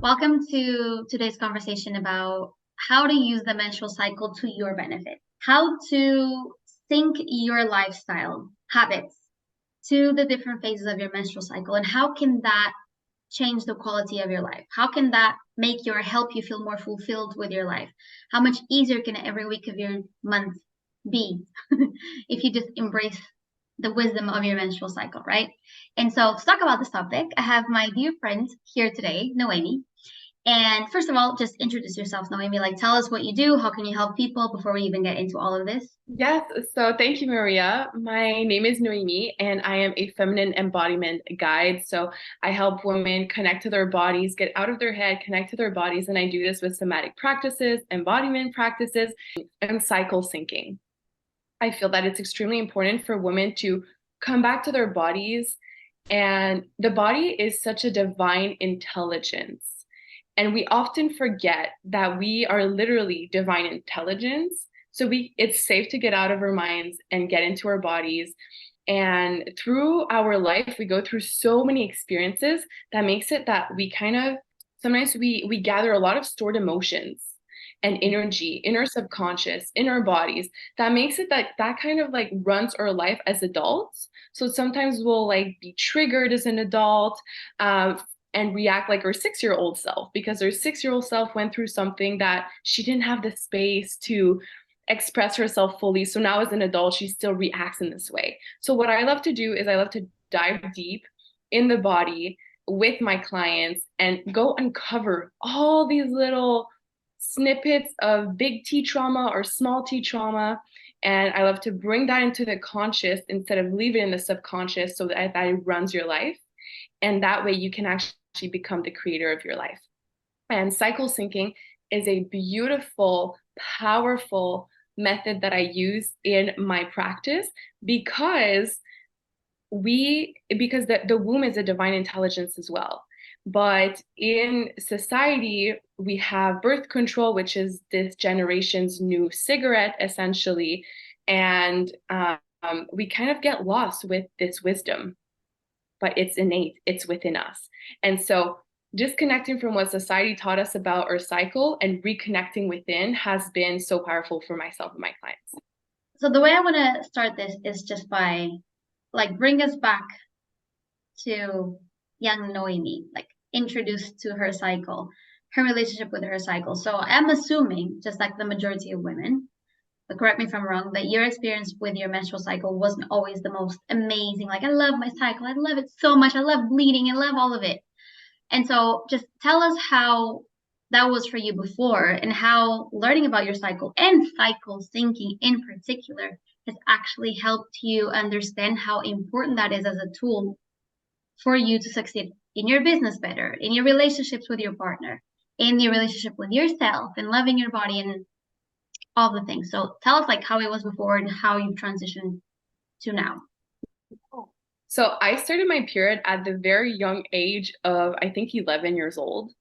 Welcome to today's conversation about how to use the menstrual cycle to your benefit, how to sync your lifestyle habits to the different phases of your menstrual cycle, and how can that change the quality of your life? How can that help you feel more fulfilled with your life? How much easier can every week of your month be if you just embrace the wisdom of your menstrual cycle, right? And so to talk about this topic, I have my dear friend here today, Noemie. And first of all, just introduce yourself, Noemie. Like, tell us what you do. How can you help people before we even get into all of this? Yes, so thank you, Maria. My name is Noemie, and I am a feminine embodiment guide. So I help women connect to their bodies, get out of their head, connect to their bodies, and I do this with somatic practices, embodiment practices, and cycle syncing. I feel that it's extremely important for women to come back to their bodies, and the body is such a divine intelligence. And we often forget that we are literally divine intelligence. So it's safe to get out of our minds and get into our bodies. And through our life, we go through so many experiences that makes it that we kind of sometimes we gather a lot of stored emotions and energy in our subconscious, in our bodies, that makes it that kind of like runs our life as adults. So sometimes we'll like be triggered as an adult, and react like her 6-year-old self, because her 6-year-old self went through something that she didn't have the space to express herself fully. So now as an adult, she still reacts in this way. So what I love to do is I love to dive deep in the body with my clients and go uncover all these little snippets of big T trauma or small T trauma. And I love to bring that into the conscious instead of leave it in the subconscious, so that it runs your life. And that way you can actually become the creator of your life. And cycle syncing is a beautiful, powerful method that I use in my practice, because the womb is a divine intelligence as well. But in society, we have birth control, which is this generation's new cigarette, essentially. And we kind of get lost with this wisdom, but it's innate, it's within us. And so disconnecting from what society taught us about our cycle and reconnecting within has been so powerful for myself and my clients. So the way I want to start this is just by like bring us back to young Noemi, like introduced to her cycle, her relationship with her cycle. So I'm assuming, just like the majority of women, but correct me if I'm wrong, that your experience with your menstrual cycle wasn't always the most amazing. Like, I love my cycle. I love it so much. I love bleeding. I love all of it. And so just tell us how that was for you before, and how learning about your cycle and cycle syncing in particular has actually helped you understand how important that is as a tool for you to succeed in your business better, in your relationships with your partner, in your relationship with yourself, and loving your body and all the things. So tell us like how it was before and how you've transitioned to now. So I started my period at the very young age of, I think, 11 years old.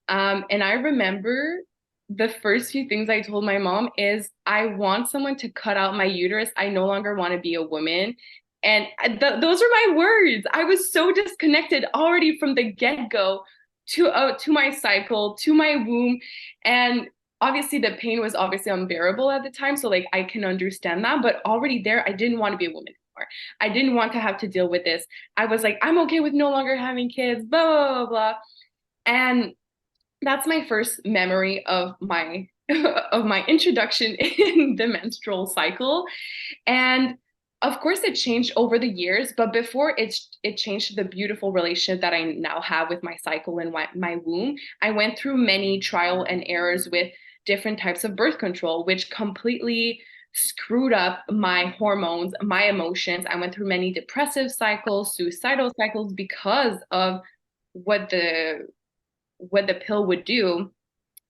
And I remember the first few things I told my mom is, I want someone to cut out my uterus. I no longer want to be a woman. And those are my words. I was so disconnected already from the get-go to my cycle, to my womb. And obviously the pain was obviously unbearable at the time. So like I can understand that. But already there, I didn't want to be a woman anymore. I didn't want to have to deal with this. I was like, I'm okay with no longer having kids, blah, blah, blah, blah. And that's my first memory of my of my introduction in the menstrual cycle. And of course it changed over the years, but before it changed to the beautiful relationship that I now have with my cycle and my womb. I went through many trial and errors with different types of birth control, which completely screwed up my hormones, my emotions. I went through many depressive cycles, suicidal cycles, because of what the pill would do.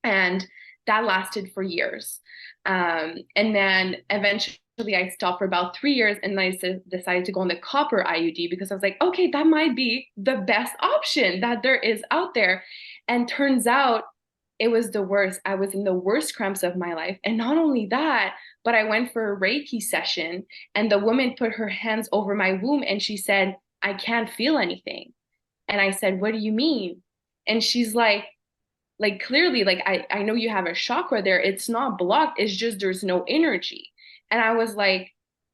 And that lasted for years. And then eventually I stopped for about 3 years, and I decided to go on the copper IUD, because I was like, okay, that might be the best option that there is out there. And turns out it was the worst. I was in the worst cramps of my life. And not only that, but I went for a Reiki session, and the woman put her hands over my womb and she said, I can't feel anything. And I said, what do you mean? And she's like, like clearly, like I know you have a chakra there. It's not blocked. It's just there's no energy. And I was like,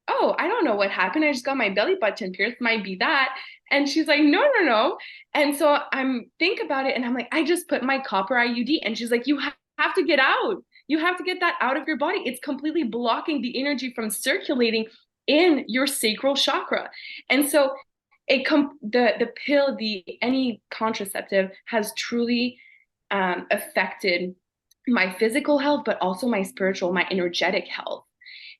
oh, I don't know what happened. I just got my belly button pierced. Might be that. And she's like, no, no, no. And so I'm think about it, and I'm like, I just put my copper IUD, and she's like, you have to get out. You have to get that out of your body. It's completely blocking the energy from circulating in your sacral chakra. And so the pill, the any contraceptive has truly affected my physical health, but also my spiritual, my energetic health.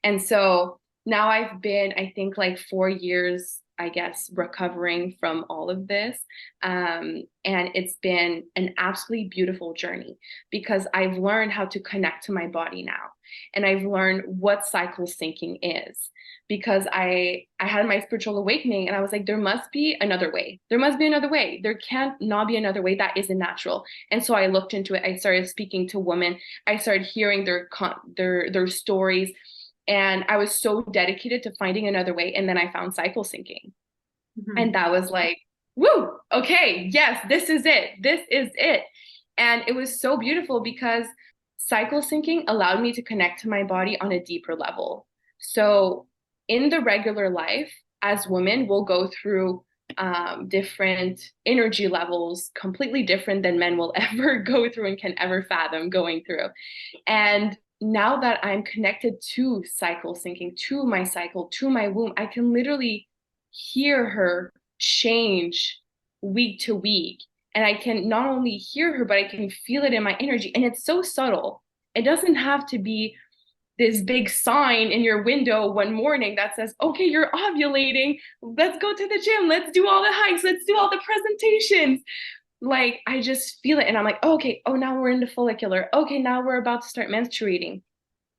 And so now I've been, I think, like 4 years, I guess, recovering from all of this. And it's been an absolutely beautiful journey because I've learned how to connect to my body now. And I've learned what cycle syncing is because I had my spiritual awakening and I was like, there must be another way. There must be another way. There can't not be another way that isn't natural. And so I looked into it. I started speaking to women. I started hearing their stories. And I was so dedicated to finding another way. And then I found cycle syncing. Mm-hmm. And that was like, woo, okay, yes, this is it. This is it. And it was so beautiful because cycle syncing allowed me to connect to my body on a deeper level. So in the regular life, as women, we'll go through different energy levels, completely different than men will ever go through and can ever fathom going through. And now that I'm connected to cycle syncing, to my cycle, to my womb, I can literally hear her change week to week. And I can not only hear her, but I can feel it in my energy. And it's so subtle. It doesn't have to be this big sign in your window one morning that says, okay, you're ovulating. Let's go to the gym. Let's do all the hikes. Let's do all the presentations. Like, I just feel it. And I'm like, oh, okay, oh, now we're in the follicular. Okay, now we're about to start menstruating.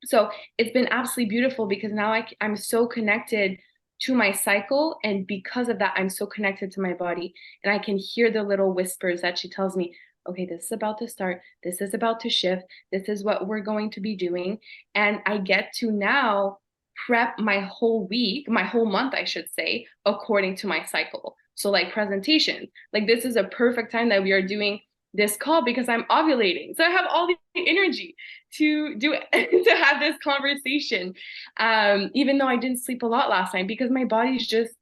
So it's been absolutely beautiful because now I'm so connected to my cycle. And because of that, I'm so connected to my body. And I can hear the little whispers that she tells me, okay, this is about to start. This is about to shift. This is what we're going to be doing. And I get to now prep my whole week, my whole month, I should say, according to my cycle. So, like presentation, like this is a perfect time that we are doing this call because I'm ovulating. So I have all the energy to do it, to have this conversation. Even though I didn't sleep a lot last night because my body's just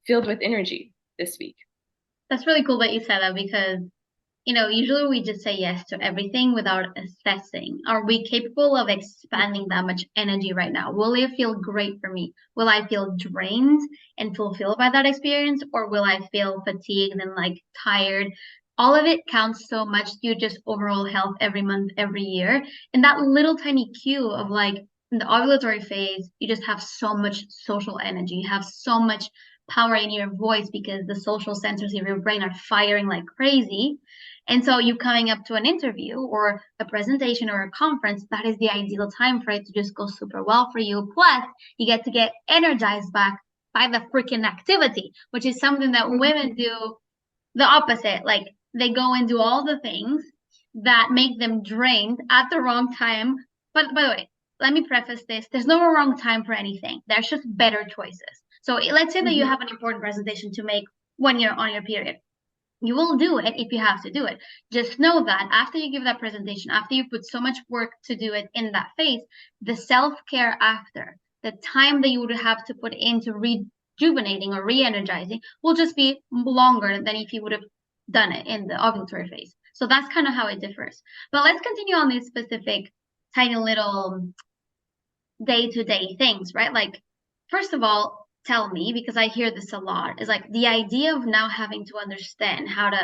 filled with energy this week. That's really cool that you said that because, usually we just say yes to everything without assessing. Are we capable of expanding that much energy right now? Will it feel great for me? Will I feel drained and fulfilled by that experience? Or will I feel fatigued and like tired? All of it counts so much to your just overall health every month, every year. And that little tiny cue of like in the ovulatory phase, you just have so much social energy. You have so much power in your voice because the social centers of your brain are firing like crazy. And so you coming up to an interview or a presentation or a conference, that is the ideal time for it to just go super well for you. Plus, you get to get energized back by the freaking activity, which is something that women do the opposite. Like they go and do all the things that make them drained at the wrong time. But by the way, let me preface this. There's no wrong time for anything. There's just better choices. So let's say that you have an important presentation to make when you're on your period. You will do it if you have to do it. Just know that after you give that presentation, after you put so much work to do it in that phase, the self-care after, the time that you would have to put into rejuvenating or re-energizing will just be longer than if you would have done it in the ovulatory phase. So that's kind of how it differs. But let's continue on these specific tiny little day-to-day things, right? Like, first of all, tell me, because I hear this a lot, is like the idea of now having to understand how to,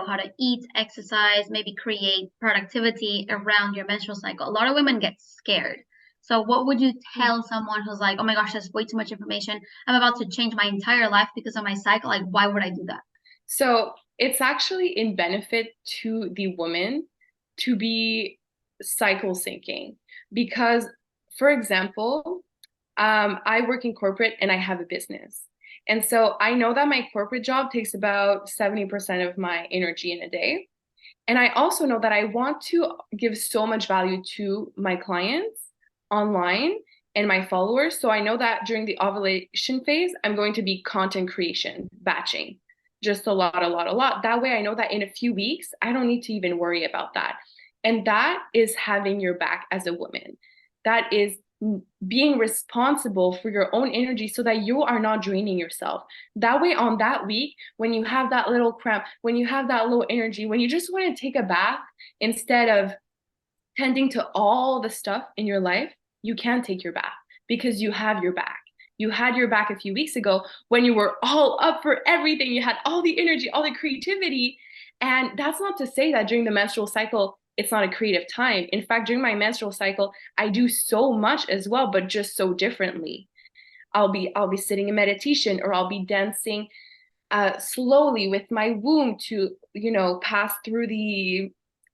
how to eat, exercise, maybe create productivity around your menstrual cycle. A lot of women get scared. So what would you tell someone who's like, oh my gosh, that's way too much information. I'm about to change my entire life because of my cycle. Like, why would I do that? So it's actually in benefit to the woman to be cycle syncing because, for example, I work in corporate and I have a business. And so I know that my corporate job takes about 70% of my energy in a day. And I also know that I want to give so much value to my clients online and my followers. So I know that during the ovulation phase, I'm going to be content creation, batching, just a lot, a lot, a lot. That way I know that in a few weeks, I don't need to even worry about that. And that is having your back as a woman. That is being responsible for your own energy so that you are not draining yourself. That way, on that week, when you have that little cramp, when you have that low energy, when you just want to take a bath instead of tending to all the stuff in your life, you can take your bath because you have your back. You had your back a few weeks ago when you were all up for everything. You had all the energy, all the creativity. And that's not to say that during the menstrual cycle, it's not a creative time. In fact, during my menstrual cycle, I do so much as well, but just so differently. I'll be sitting in meditation, or I'll be dancing slowly with my womb to, pass through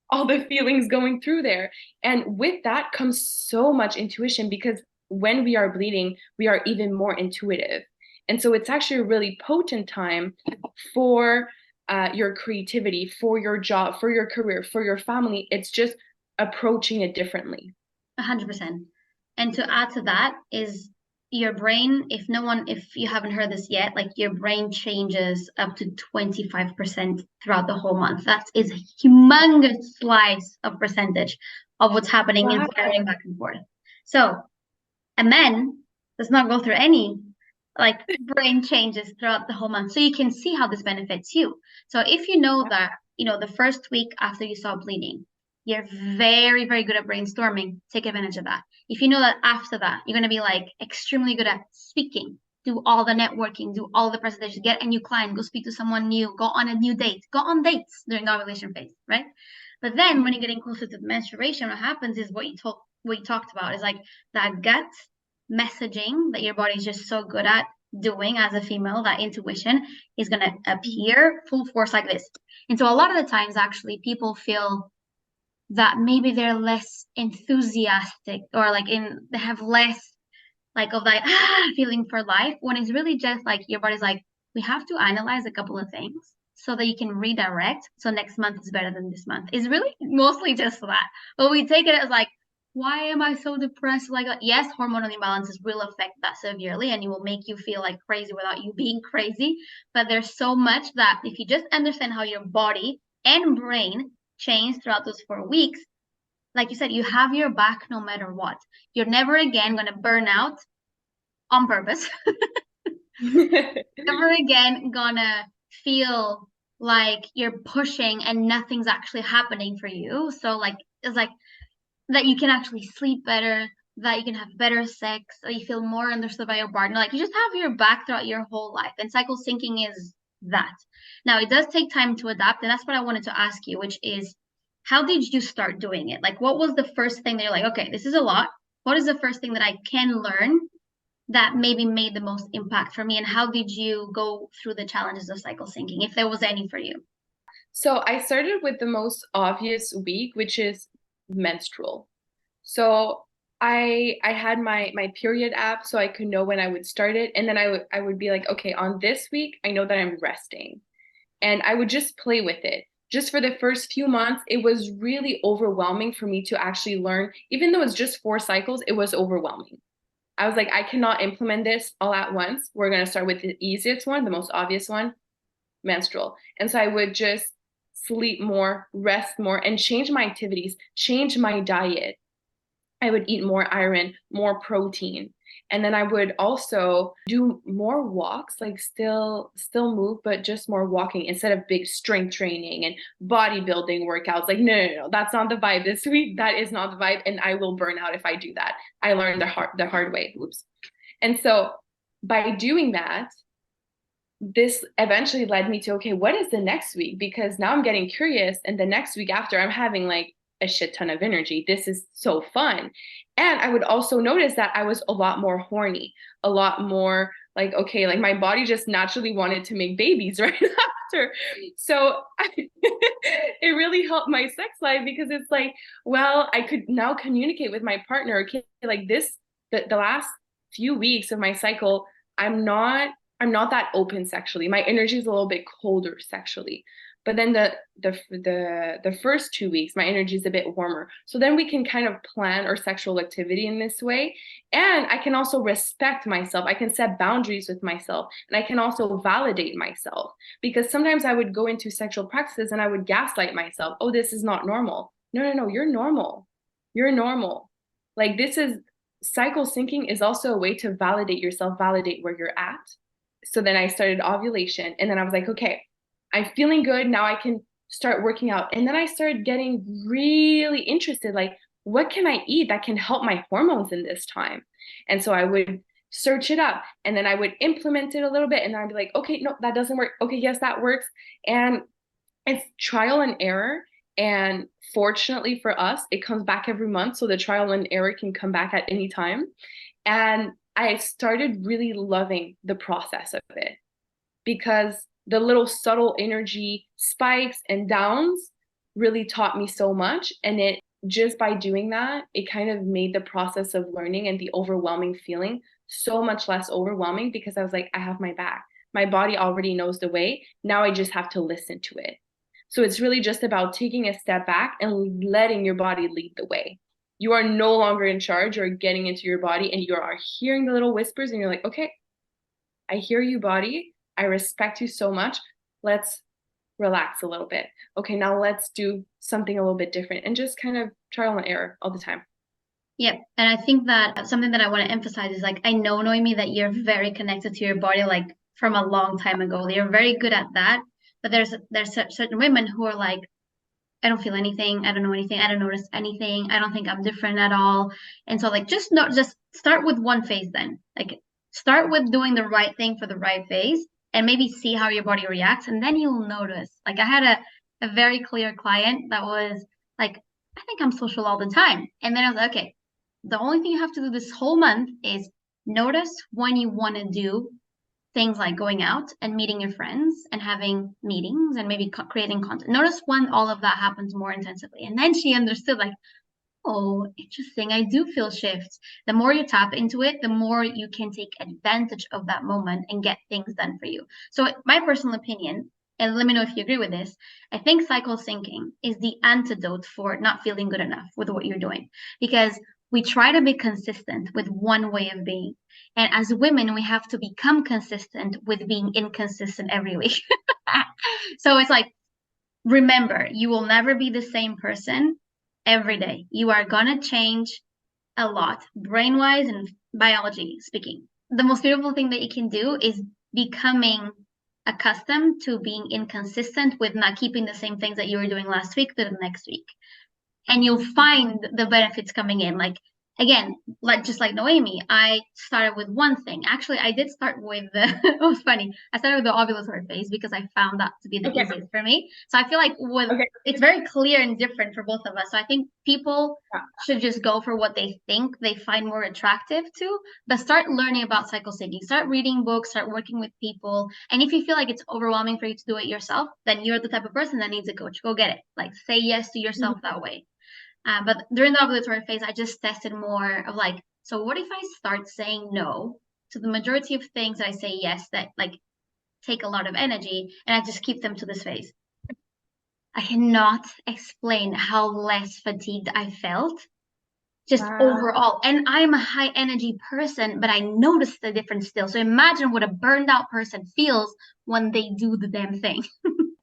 all the feelings going through there. And with that comes so much intuition, because when we are bleeding, we are even more intuitive. And so it's actually a really potent time for your creativity, for your job, for your career, for your family. It's just approaching it differently. 100%. And to add to that is your brain, if you haven't heard this yet, like your brain changes up to 25% throughout the whole month. That is a humongous slice of percentage of what's happening in Wow. firing back and forth. So a man does not go through any like brain changes throughout the whole month. So you can see how this benefits you. So if you know that, the first week after you stop bleeding, you're very, very good at brainstorming, take advantage of that. If you know that after that, you're going to be like extremely good at speaking, do all the networking, do all the presentations, get a new client, go speak to someone new, go on a new date, go on dates during the ovulation phase, right? But then when you're getting closer to the menstruation, what happens is what you talked about is like that gut messaging that your body's just so good at doing as a female, that intuition is going to appear full force like this. And so a lot of the times, actually, people feel that maybe they're less enthusiastic, or like they have less like of that feeling for life, when it's really just like your body's like, we have to analyze a couple of things so that you can redirect. So next month is better than this month. It's really mostly just that. But we take it as like, why am I so depressed? Like, yes, hormonal imbalances will affect that severely, and it will make you feel like crazy without you being crazy. But there's so much that if you just understand how your body and brain change throughout those 4 weeks, like you said, you have your back no matter what. You're never again going to burn out on purpose. Never again gonna feel like you're pushing and nothing's actually happening for you. So like it's like that you can actually sleep better, that you can have better sex, that you feel more understood by your partner. Like you just have your back throughout your whole life. And cycle syncing is that. Now it does take time to adapt, and that's what I wanted to ask you, which is how did you start doing it? Like what was the first thing that you're like, okay, this is a lot. What is the first thing that I can learn that maybe made the most impact for me? And how did you go through the challenges of cycle syncing, if there was any for you? So I started with the most obvious week, which is menstrual. So I had my period app so I could know when I would start it, and then I would be like, okay, on this week I know that I'm resting, and I would just play with it. Just for the first few months, it was really overwhelming for me to actually learn. Even though it's just 4 cycles, it was overwhelming. I was like, I cannot implement this all at once. We're going to start with the easiest one, the most obvious one, menstrual. And so I would just sleep more, rest more, and change my activities, change my diet. I would eat more iron, more protein. And then I would also do more walks, like still move, but just more walking instead of big strength training and bodybuilding workouts. Like, no, that's not the vibe this week. That is not the vibe. And I will burn out if I do that. I learned the hard way. Oops. And so by doing that, this eventually led me to, okay, what is the next week? Because now I'm getting curious. And the next week after, I'm having like a shit ton of energy. This is so fun. And I would also notice that I was a lot more horny, a lot more like, okay, like my body just naturally wanted to make babies right after. So it really helped my sex life, because it's like, well, I could now communicate with my partner. Okay, like the last few weeks of my cycle, I'm not that open sexually. My energy is a little bit colder sexually. But then the first 2 weeks, my energy is a bit warmer. So then we can kind of plan our sexual activity in this way. And I can also respect myself. I can set boundaries with myself. And I can also validate myself. Because sometimes I would go into sexual practices and I would gaslight myself. Oh, this is not normal. No, no, no, you're normal. You're normal. Like this is cycle syncing is also a way to validate yourself, validate where you're at. So then I started ovulation and then I was like, okay, I'm feeling good. Now I can start working out. And then I started getting really interested, like, what can I eat that can help my hormones in this time? And so I would search it up and then I would implement it a little bit and then I'd be like, okay, no, that doesn't work. Okay, yes, that works. And it's trial and error. And fortunately for us, it comes back every month. So the trial and error can come back at any time. And I started really loving the process of it because the little subtle energy spikes and downs really taught me so much. And it just by doing that, it kind of made the process of learning and the overwhelming feeling so much less overwhelming because I was like, I have my back. My body already knows the way. Now I just have to listen to it. So it's really just about taking a step back and letting your body lead the way. You are no longer in charge. You're getting into your body and you are hearing the little whispers and you're like, okay, I hear you, body. I respect you so much. Let's relax a little bit. Okay, now let's do something a little bit different and just kind of trial and error all the time. Yep. And I think that something that I want to emphasize is like, I know, Noemi, that you're very connected to your body, like from a long time ago. You're very good at that. But there's certain women who are like, I don't feel anything. I don't know anything. I don't notice anything. I don't think I'm different at all. And so like just start with one phase then. Like start with doing the right thing for the right phase and maybe see how your body reacts. And then you'll notice. Like I had a very clear client that was like, I think I'm social all the time. And then I was like, okay, the only thing you have to do this whole month is notice when you want to do things like going out and meeting your friends and having meetings and maybe creating content. Notice when all of that happens more intensively. And then she understood, like, oh, interesting. I do feel shifts. The more you tap into it, the more you can take advantage of that moment and get things done for you. So, my personal opinion, and let me know if you agree with this, I think cycle syncing is the antidote for not feeling good enough with what you're doing because we try to be consistent with one way of being. And as women, we have to become consistent with being inconsistent every week. So it's like, remember, you will never be the same person every day. You are going to change a lot, brain wise and biology speaking. The most beautiful thing that you can do is becoming accustomed to being inconsistent with not keeping the same things that you were doing last week to the next week. And you'll find the benefits coming in. Like, again, like just like Noemi, I started with one thing. Actually, I did start with the, it was funny. I started with the ovulatory phase because I found that to be the Okay. easiest for me. So I feel like with Okay. it's very clear and different for both of us. So I think people Yeah. should just go for what they think they find more attractive to, but start learning about cycle syncing. Start reading books, start working with people. And if you feel like it's overwhelming for you to do it yourself, then you're the type of person that needs a coach. Go get it. Like say yes to yourself Mhm. that way. But during the ovulatory phase, I just tested more of like, so what if I start saying no to the majority of things that I say yes that like take a lot of energy and I just keep them to this phase? I cannot explain how less fatigued I felt just Wow. overall. And I'm a high energy person, but I notice the difference still. So imagine what a burned out person feels when they do the damn thing.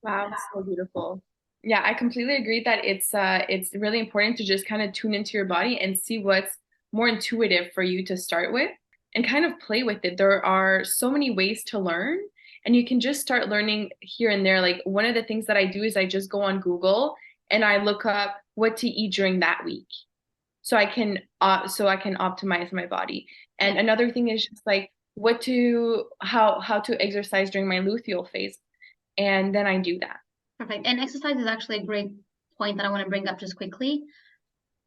Wow, so beautiful. Yeah, I completely agree that it's really important to just kind of tune into your body and see what's more intuitive for you to start with and kind of play with it. There are so many ways to learn and you can just start learning here and there. Like one of the things that I do is I just go on Google and I look up what to eat during that week. So I can optimize my body. And Yeah, another thing is just like how to exercise during my luteal phase. And then I do that. perfect. And exercise is actually a great point that I want to bring up just quickly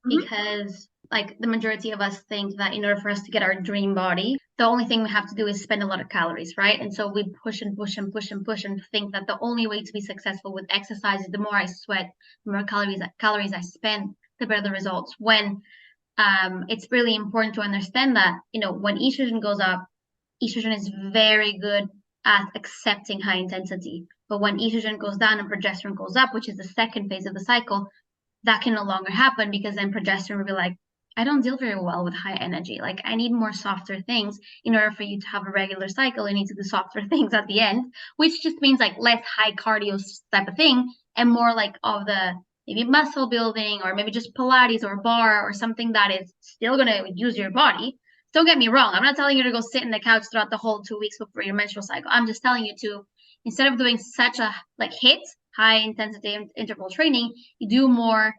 Mhm. because like the majority of us think that in order for us to get our dream body, the only thing we have to do is spend a lot of calories, right? And so we push and push and push and push and think that the only way to be successful with exercise is the more I sweat, the more calories I spend, the better the results. When it's really important to understand that, you know, when estrogen goes up, estrogen is very good as accepting high intensity. But when estrogen goes down and progesterone goes up, which is the second phase of the cycle, that can no longer happen because then progesterone will be like, I don't deal very well with high energy. Like, I need more softer things in order for you to have a regular cycle. You need to do softer things at the end, which just means like less high cardio type of thing and more like of the maybe muscle building or maybe just Pilates or bar or something that is still going to use your body. Don't get me wrong. I'm not telling you to go sit in the couch throughout the whole 2 weeks before your menstrual cycle. I'm just telling you to, instead of doing such a like high intensity interval training, you do more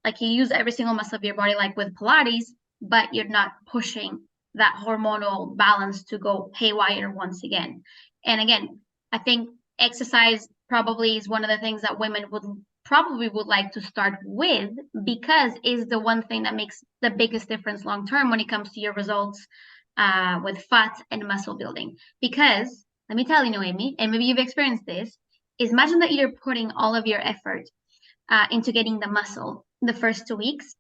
like you use every single muscle of your body, like with Pilates, but you're not pushing that hormonal balance to go haywire once again. And again, I think exercise probably is one of the things that women would like to start with because is the one thing that makes the biggest difference long term when it comes to your results with fat and muscle building. Because let me tell you, Noemi, and maybe you've experienced this, is imagine that you're putting all of your effort into getting the muscle in the first 2 weeks.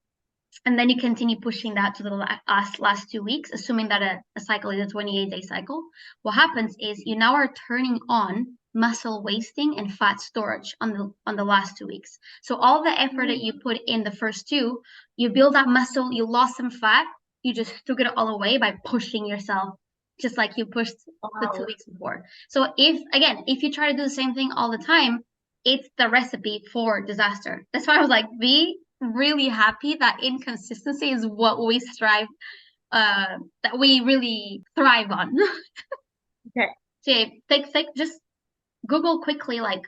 And then you continue pushing that to the last 2 weeks, assuming that a cycle is a 28-day cycle. What happens is you now are turning on muscle wasting and fat storage on the last 2 weeks. So all the effort that you put in the first two, you build that muscle, you lost some fat, you just took it all away by pushing yourself, just like you pushed the 2 weeks before. So if you try to do the same thing all the time, it's the recipe for disaster. That's why I was like, be really happy that inconsistency is what we strive, that we really thrive on. Okay. So just Google quickly, like,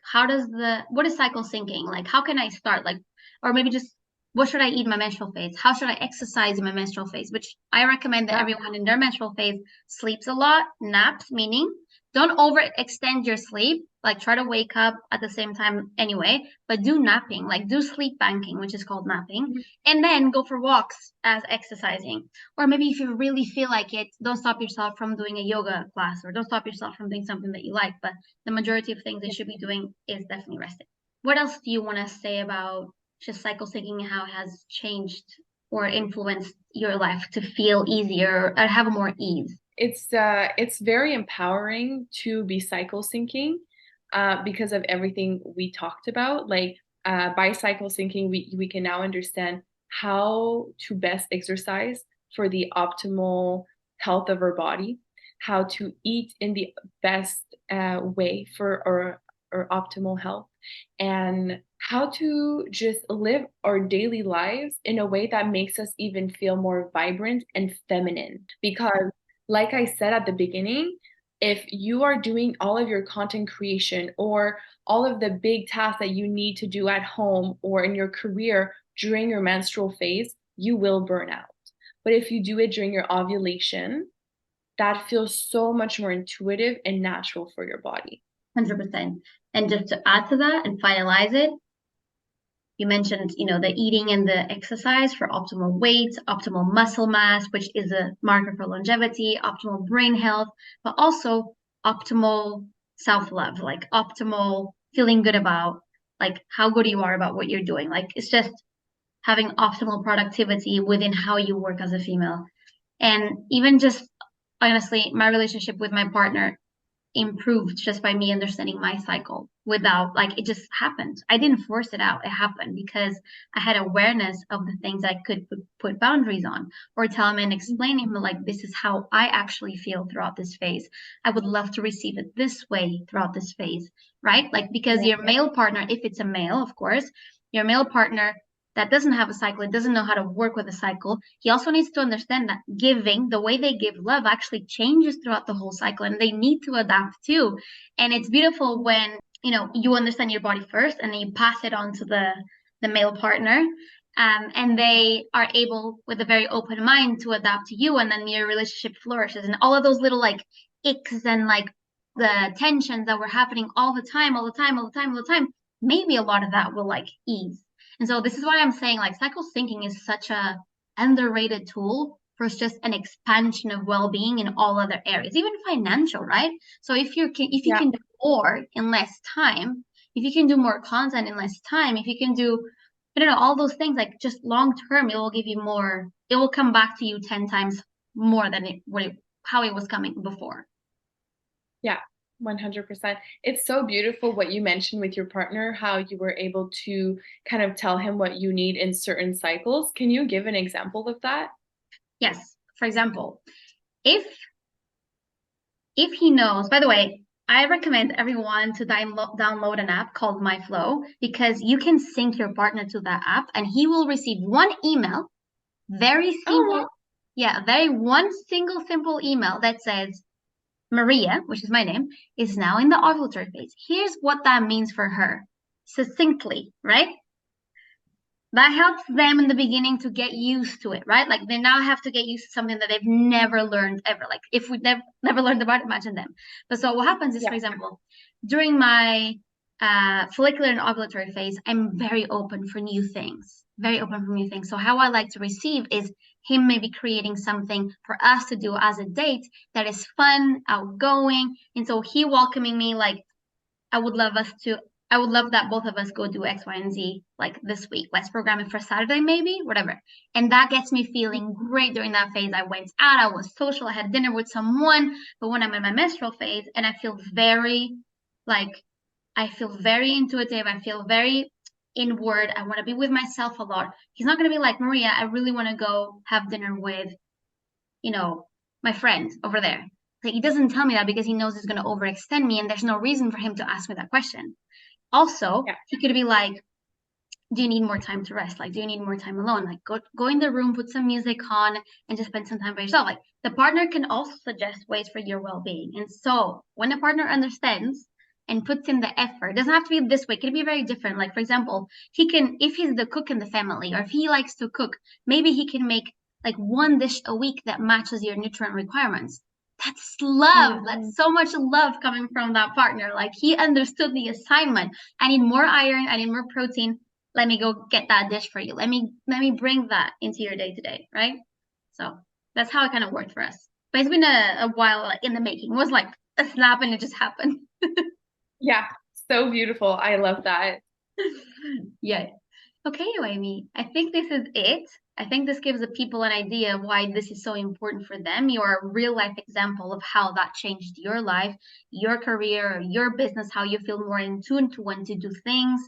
what is cycle syncing? Like, how can I start? Like, or maybe just, what should I eat in my menstrual phase? How should I exercise in my menstrual phase? Which I recommend that everyone in their menstrual phase sleeps a lot, naps, meaning don't overextend your sleep. Like, try to wake up at the same time anyway, but do napping, like do sleep banking, which is called napping, and then go for walks as exercising. Or maybe if you really feel like it, don't stop yourself from doing a yoga class or don't stop yourself from doing something that you like. But the majority of things they should be doing is definitely resting. What else do you want to say about just cycle syncing and how it has changed or influenced your life to feel easier or have more ease? It's very empowering to be cycle syncing because of everything we talked about. Like by cycle syncing, we can now understand how to best exercise for the optimal health of our body, how to eat in the best way for our optimal health, and how to just live our daily lives in a way that makes us even feel more vibrant and feminine. Because like I said at the beginning, if you are doing all of your content creation or all of the big tasks that you need to do at home or in your career during your menstrual phase, you will burn out. But if you do it during your ovulation, that feels so much more intuitive and natural for your body. 100%. And just to add to that and finalize it, you mentioned, the eating and the exercise for optimal weight, optimal muscle mass, which is a marker for longevity, optimal brain health, but also optimal self-love, like optimal feeling good about like how good you are about what you're doing. Like it's just having optimal productivity within how you work as a female. And even just honestly, my relationship with my partner improved just by me understanding my cycle without like it just happened. I didn't force it out. It happened because I had awareness of the things I could put boundaries on or tell him and explain him like this is how I actually feel throughout this phase. I would love to receive it this way throughout this phase, right? Like because your male partner, if it's a male, of course, your male partner that doesn't have a cycle, it doesn't know how to work with a cycle, he also needs to understand that giving, the way they give love, actually changes throughout the whole cycle and they need to adapt too. And it's beautiful when, you understand your body first and then you pass it on to the male partner. And they are able, with a very open mind, to adapt to you, and then your relationship flourishes. And all of those little like icks and like the tensions that were happening all the time, all the time, all the time, all the time, maybe a lot of that will like ease. And so this is why I'm saying like cycle syncing is such a underrated tool for just an expansion of well-being in all other areas, even financial, right? So if you can do more in less time, if you can do more content in less time, if you can do, I don't know, all those things, like just long term, it will give you more, it will come back to you 10 times more than how it was coming before. Yeah, 100%. It's so beautiful what you mentioned with your partner, how you were able to kind of tell him what you need in certain cycles. Can you give an example of that? Yes. For example, if he knows, by the way, I recommend everyone to download an app called My Flow because you can sync your partner to that app and he will receive one email, very Oh, simple, yeah, very one single simple email that says, Maria, which is my name, is now in the ovulatory phase. Here's what that means for her, succinctly, right? That helps them in the beginning to get used to it, right? Like they now have to get used to something that they've never learned ever. Like if we never learned about it, imagine them. But so what happens is, for yeah. example, during my follicular and ovulatory phase, I'm very open for new things, very open for new things. So how I like to receive is him maybe creating something for us to do as a date that is fun, outgoing, and so he welcoming me like I would love us to, I would love that both of us go do X, Y, and Z like this week. Let's program it for Saturday, maybe, whatever. And that gets me feeling great during that phase. I went out, I was social, I had dinner with someone. But when I'm in my menstrual phase and I feel very like, I feel very intuitive, I feel very inward, I want to be with myself a lot. He's not going to be like, Maria, I really want to go have dinner with my friend over there. Like he doesn't tell me that because he knows it's going to overextend me and there's no reason for him to ask me that question. Also, Yeah. he could be like, do you need more time to rest? Like, do you need more time alone? Like, go in the room, put some music on, and just spend some time by yourself. Like, the partner can also suggest ways for your well-being. And so, when the partner understands and puts in the effort, it doesn't have to be this way. It can be very different. Like, for example, he can, if he's the cook in the family, or if he likes to cook, maybe he can make like one dish a week that matches your nutrient requirements. That's love. Mhm. That's so much love coming from that partner. Like he understood the assignment. I need more iron. I need more protein. Let me go get that dish for you. Let me bring that into your day to day, right? So that's how it kind of worked for us. But it's been a while like, in the making. It was like a snap and it just happened. Yeah. So beautiful. I love that. Yeah. Okay, Noemi. I think this is it. I think this gives the people an idea of why this is so important for them. You're a real life example of how that changed your life, your career, your business, how you feel more in tune to when to do things,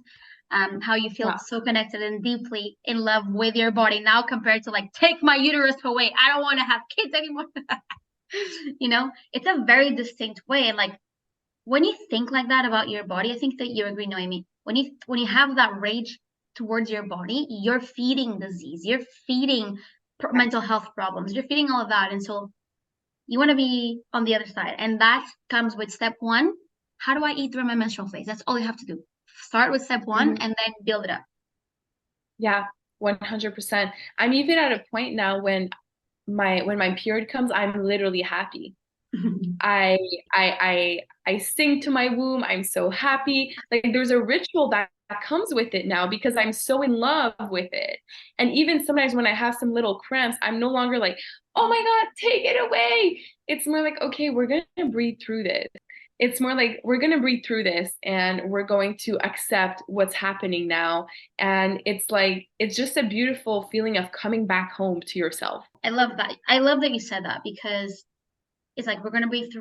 how you feel Yeah. so connected and deeply in love with your body now compared to like, take my uterus away. I don't want to have kids anymore. It's a very distinct way. And like when you think like that about your body, I think that you agree, Noemi. When you have that rage towards your body, you're feeding disease, you're feeding Yeah. mental health problems, you're feeding all of that, and so you want to be on the other side, and that comes with step one. How do I eat during my menstrual phase? That's all you have to do. Start with step one, Mhm. and then build it up. Yeah. 100%. I'm even at a point now when my period comes, I'm literally happy. I I sing to my womb. I'm so happy. Like there's a ritual that comes with it now because I'm so in love with it. And even sometimes when I have some little cramps, I'm no longer like, "Oh my God, take it away." It's more like, "Okay, we're going to breathe through this." It's more like we're going to breathe through this and we're going to accept what's happening now. And it's like it's just a beautiful feeling of coming back home to yourself. I love that. I love that you said that because it's like we're gonna breathe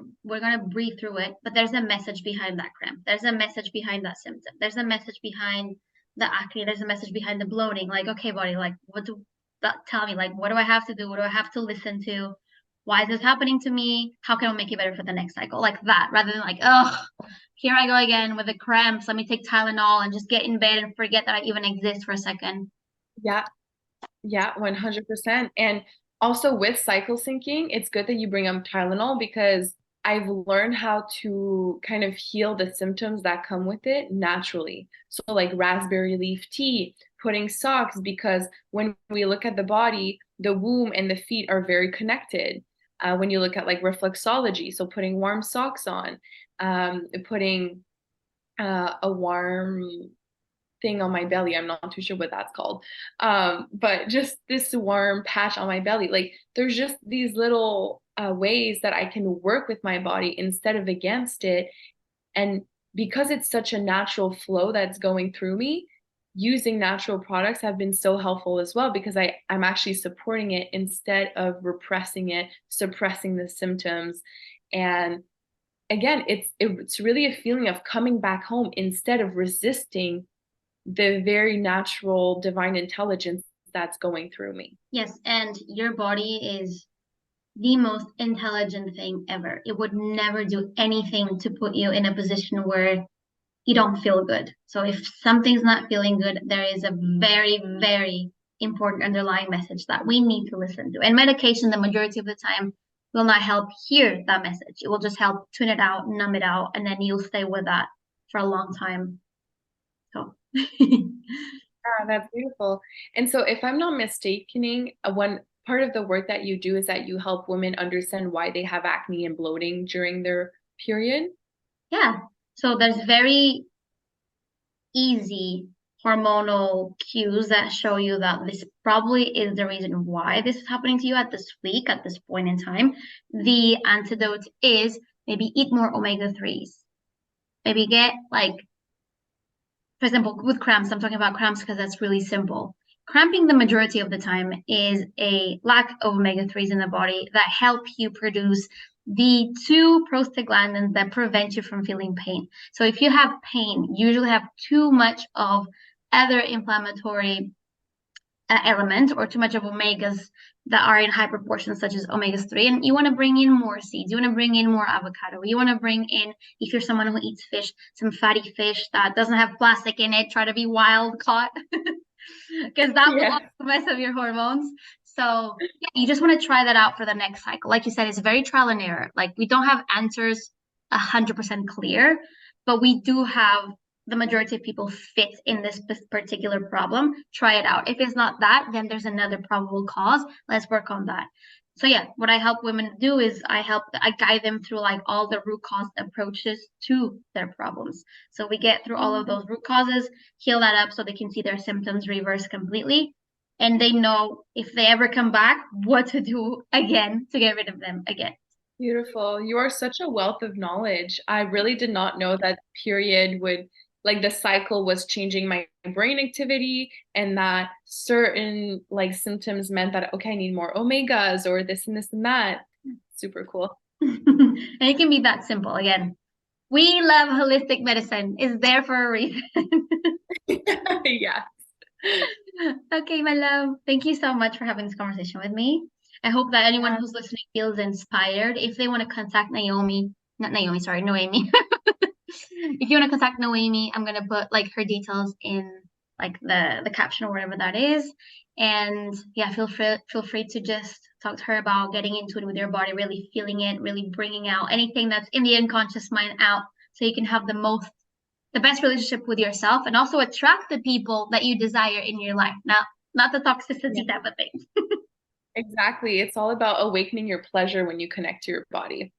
through it, but there's a message behind that cramp. There's a message behind that symptom. There's a message behind the acne. There's a message behind the bloating. Like, okay, body, like what do that tell me? Like, what do I have to do? What do I have to listen to? Why is this happening to me? How can I make it better for the next cycle? Like that, rather than like, oh, here I go again with the cramps. Let me take Tylenol and just get in bed and forget that I even exist for a second. Yeah. Yeah, 100%. And also with cycle syncing, it's good that you bring up Tylenol because I've learned how to kind of heal the symptoms that come with it naturally. So, like raspberry leaf tea, putting socks, because when we look at the body, the womb and the feet are very connected. When you look at like reflexology, so putting warm socks on, putting a warm thing on my belly. I'm not too sure what that's called. But just this warm patch on my belly. Like there's just these little ways that I can work with my body instead of against it. And because it's such a natural flow that's going through me, using natural products have been so helpful as well because I'm actually supporting it instead of repressing it, suppressing the symptoms. And again, it's really a feeling of coming back home instead of resisting the very natural divine intelligence that's going through me. Yes, and your body is the most intelligent thing ever. It would never do anything to put you in a position where you don't feel good. So if something's not feeling good, there is a very, very important underlying message that we need to listen to. And medication, the majority of the time, will not help hear that message. It will just help tune it out, numb it out, and then you'll stay with that for a long time. So Yeah, that's beautiful. And so, if I'm not mistaken, one part of the work that you do is that you help women understand why they have acne and bloating during their period. yeah. So there's very easy hormonal cues that show you that this probably is the reason why this is happening to you at this week, at this point in time. The antidote is maybe eat more omega-3s. Maybe get like, for example, with cramps, I'm talking about cramps because that's really simple. Cramping the majority of the time is a lack of omega-3s in the body that help you produce the two prostaglandins that prevent you from feeling pain. So if you have pain, you usually have too much of other inflammatory element or too much of omegas that are in high proportions, such as omega-3. And you want to bring in more seeds. You want to bring in more avocado. You want to bring in, if you're someone who eats fish, some fatty fish that doesn't have plastic in it. Try to be wild caught because that will also Yeah. mess up your hormones. So yeah, you just want to try that out for the next cycle. Like you said, it's very trial and error. Like we don't have answers 100% clear, but we do have the majority of people fit in this particular problem. Try it out. If it's not that, then there's another probable cause. Let's work on that. So yeah, what I help women do is I guide them through like all the root cause approaches to their problems. So we get through all of those root causes, heal that up so they can see their symptoms reverse completely. And they know if they ever come back, what to do again to get rid of them again. Beautiful. You are such a wealth of knowledge. I really did not know that period would, like, the cycle was changing my brain activity and that certain like symptoms meant that, okay, I need more omegas or this and this and that. Super cool. And it can be that simple. Again, we love holistic medicine. It's there for a reason. Yeah. Okay, my love. Thank you so much for having this conversation with me. I hope that anyone Yeah. who's listening feels inspired. If they want to contact Naomi, not Naomi, sorry, Noemi. If you want to contact Noemi, I'm gonna put like her details in like the caption or whatever that is. And yeah, feel free to just talk to her about getting into it with your body, really feeling it, really bringing out anything that's in the unconscious mind out, so you can have the best relationship with yourself and also attract the people that you desire in your life, not the Yeah. toxicity type of thing. Exactly. It's all about awakening your pleasure when you connect to your body.